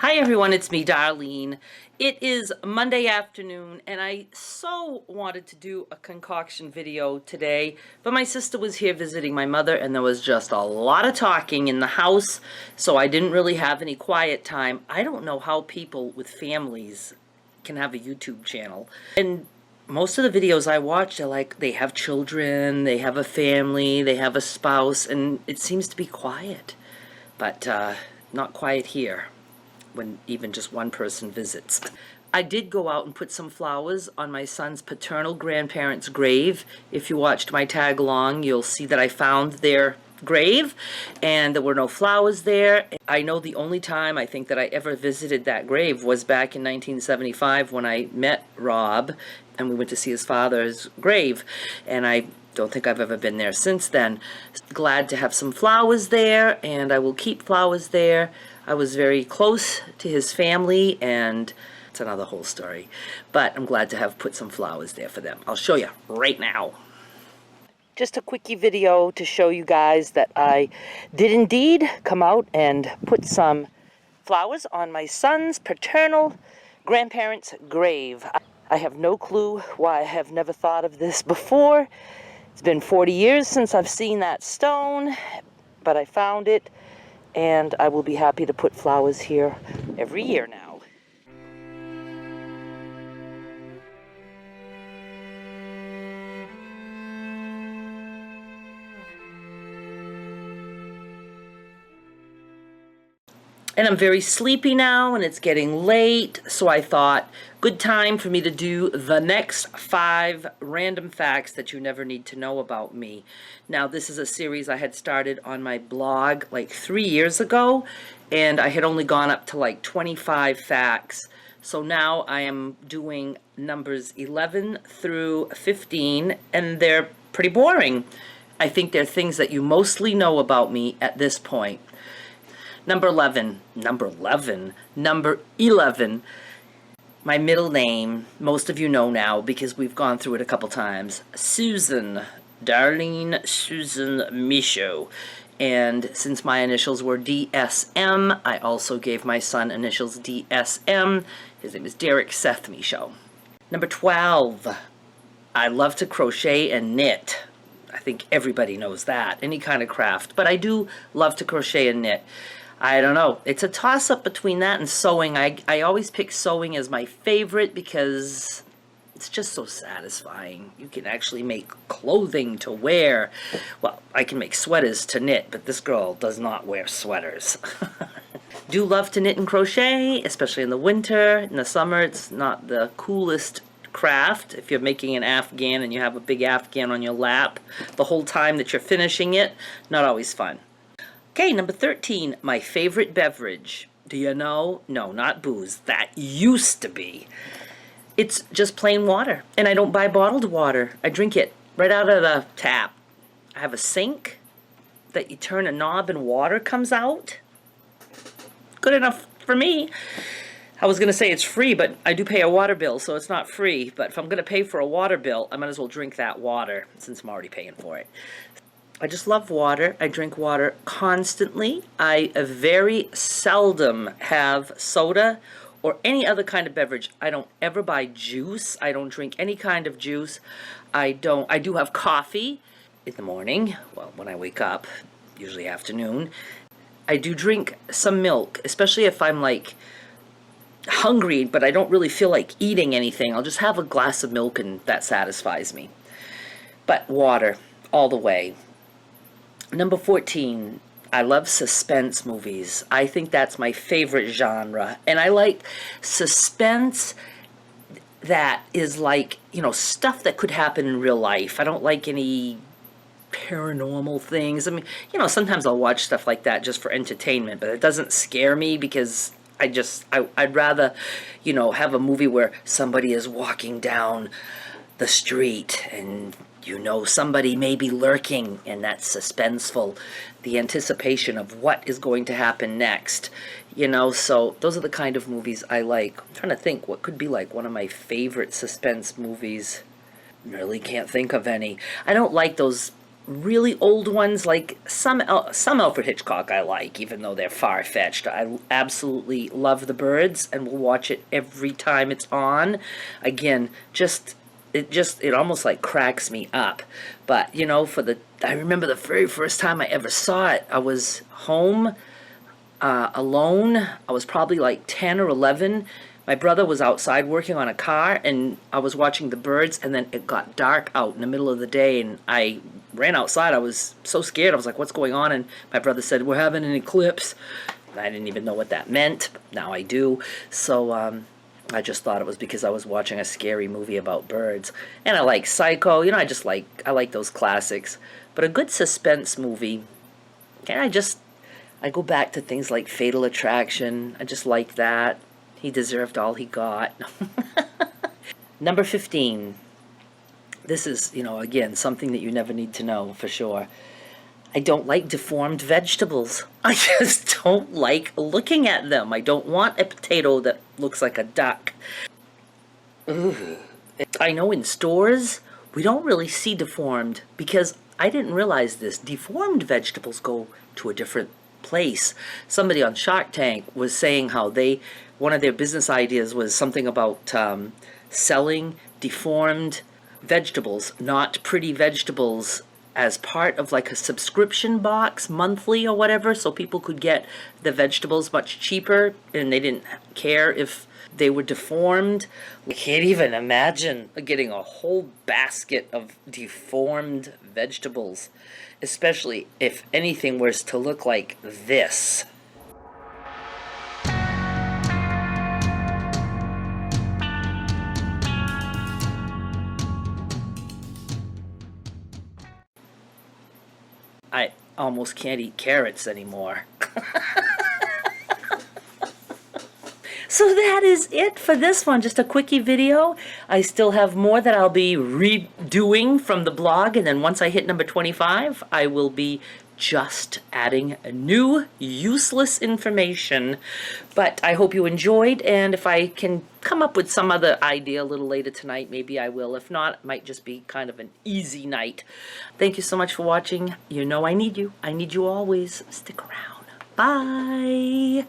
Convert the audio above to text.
Hi everyone, it's me, Darlene. It is Monday afternoon and I so wanted to do a concoction video today, but my sister was here visiting my mother and there was just a lot of talking in the house, so I didn't really have any quiet time. I don't know how people with families can have a YouTube channel. And most of the videos I watch are like they have children, they have a family, they have a spouse, and it seems to be quiet. But not quiet here when even just one person visits. I did go out and put some flowers on my son's paternal grandparents' grave. If you watched my tag along, you'll see that I found their grave and there were no flowers there. I know the only time I think that I ever visited that grave was back in 1975 when I met Rob and we went to see his father's grave, and I don't think I've ever been there since then. Glad to have some flowers there, and I will keep flowers there. I was very close to his family, and it's another whole story. But I'm glad to have put some flowers there for them. I'll show you right now. Just a quickie video to show you guys that I did indeed come out and put some flowers on my son's paternal grandparents' grave. I have no clue why I have never thought of this before. It's been 40 years since I've seen that stone, but I found it, and I will be happy to put flowers here every year now. And I'm very sleepy now, and it's getting late, so I thought, good time for me to do the next 5 random facts that you never need to know about me. Now, this is a series I had started on my blog like 3 years ago, and I had only gone up to like 25 facts. So now I am doing numbers 11 through 15, and they're pretty boring. I think they're things that you mostly know about me at this point. Number 11, my middle name, most of you know now because we've gone through it a couple times. Susan, Darlene Susan Michaud. And since my initials were DSM, I also gave my son initials DSM. His name is Derek Seth Michaud. Number 12, I love to crochet and knit. I think everybody knows that, any kind of craft. But I do love to crochet and knit. I don't know. It's a toss-up between that and sewing. I always pick sewing as my favorite because it's just so satisfying. You can actually make clothing to wear. Well, I can make sweaters to knit, but this girl does not wear sweaters. Do love to knit and crochet, especially in the winter. In the summer, it's not the coolest craft. If you're making an afghan and you have a big afghan on your lap the whole time that you're finishing it, not always fun. Okay, number 13, my favorite beverage. Do you know? No, not booze. That used to be. It's just plain water, and I don't buy bottled water. I drink it right out of the tap. I have a sink that you turn a knob and water comes out. Good enough for me. I was going to say it's free, but I do pay a water bill, so it's not free. But if I'm going to pay for a water bill, I might as well drink that water since I'm already paying for it. I just love water. I drink water constantly. I very seldom have soda or any other kind of beverage. I don't ever buy juice. I don't drink any kind of juice. I do have coffee in the morning, well, when I wake up, usually afternoon. I do drink some milk, especially if I'm like hungry, but I don't really feel like eating anything. I'll just have a glass of milk and that satisfies me. But water, all the way. Number 14, I love suspense movies. I think that's my favorite genre. And I like suspense that is like, you know, stuff that could happen in real life. I don't like any paranormal things. I mean, you know, sometimes I'll watch stuff like that just for entertainment, but it doesn't scare me because I'd rather, you know, have a movie where somebody is walking down the street and you know somebody may be lurking, and that's suspenseful. The anticipation of what is going to happen next, you know, so those are the kind of movies I like. I'm trying to think what could be like one of my favorite suspense movies. Really can't think of any. I don't like those really old ones, like some Alfred Hitchcock I like, even though they're far-fetched. I absolutely love The Birds and will watch it every time it's on. Again, it almost like cracks me up. But you know, I remember the very first time I ever saw it. I was home alone. I was probably like 10 or 11. My brother was outside working on a car, and I was watching The Birds, and then it got dark out in the middle of the day, and I ran outside. I was so scared. I was like, what's going on? And my brother said, we're having an eclipse. I didn't even know what that meant. Now I do. So I just thought it was because I was watching a scary movie about birds. And I like Psycho. You know, I like those classics. But a good suspense movie, and I go back to things like Fatal Attraction. I just like that. He deserved all he got. Number 15. This is, you know, again, something that you never need to know for sure. I don't like deformed vegetables. I just don't like looking at them. I don't want a potato that looks like a duck. Ugh. I know in stores, we don't really see deformed because I didn't realize this. Deformed vegetables go to a different place. Somebody on Shark Tank was saying how one of their business ideas was something about selling deformed vegetables, not pretty vegetables, as part of like a subscription box monthly or whatever, so people could get the vegetables much cheaper and they didn't care if they were deformed. I can't even imagine getting a whole basket of deformed vegetables, especially if anything was to look like this. I almost can't eat carrots anymore. So that is it for this one. Just a quickie video. I still have more that I'll be redoing from the blog, and then once I hit number 25, I will be just adding new useless information. But I hope you enjoyed, and if I can come up with some other idea a little later tonight, maybe I will. If not, it might just be kind of an easy night. Thank you so much for watching. You know I need you. I need you always. Stick around. Bye.